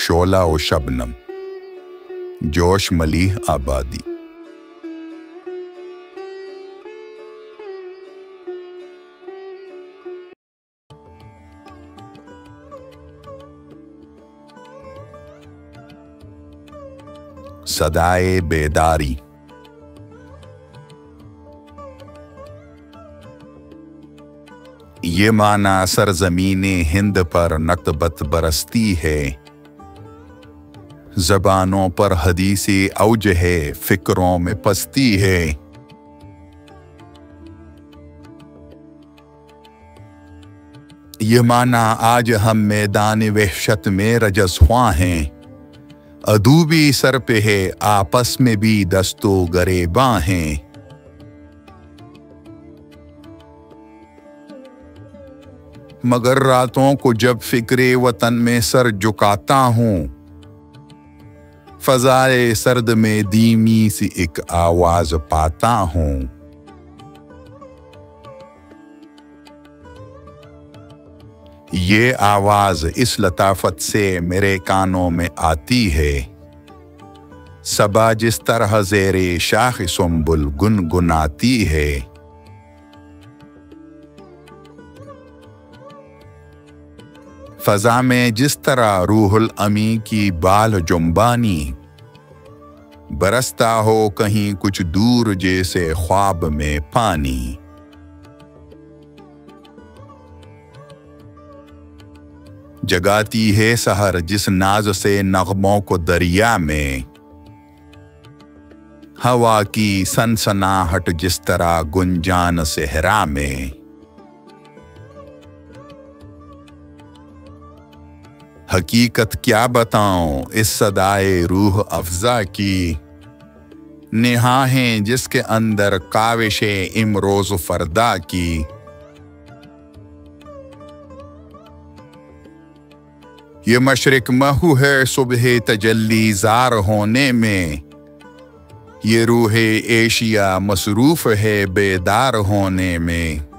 شعلہ و شبنم، جوش ملیح آبادی۔ صدائے بیداری، یہ معنی سرزمین ہند پر نقبت برستی ہے، زبانوں پر حدیث اوج ہے، فکروں میں پستی ہے۔ یہ معنی آج ہم میدان وحشت میں رجز خواں ہیں، عدو بھی سر پہ ہے، آپس میں بھی دست و گریباں ہیں۔ مگر راتوں کو جب فکر وطن میں سر جھکاتا ہوں، فضائے سرد میں دھیمی سی ایک آواز پاتا ہوں۔ یہ آواز اس لطافت سے میرے کانوں میں آتی ہے، صبا جس طرح زیر شاخ سنبل گنگناتی ہے۔ فضا میں جس طرح روح الامیں کی بال جنبانی، برستا ہو کہیں کچھ دور جیسے خواب میں پانی۔ جگاتی ہے سحر جس ناز سے نغموں کو دریا میں، ہوا کی سنسناہٹ جس طرح گنجان صحرا میں۔ حقیقت کیا بتاؤں اس صدائے روح افزا کی، نہا ہیں جس کے اندر کاوش امروز و فردا کی۔ یہ مشرق محو ہے صبح تجلی زار ہونے میں، یہ روح ایشیا مصروف ہے بیدار ہونے میں۔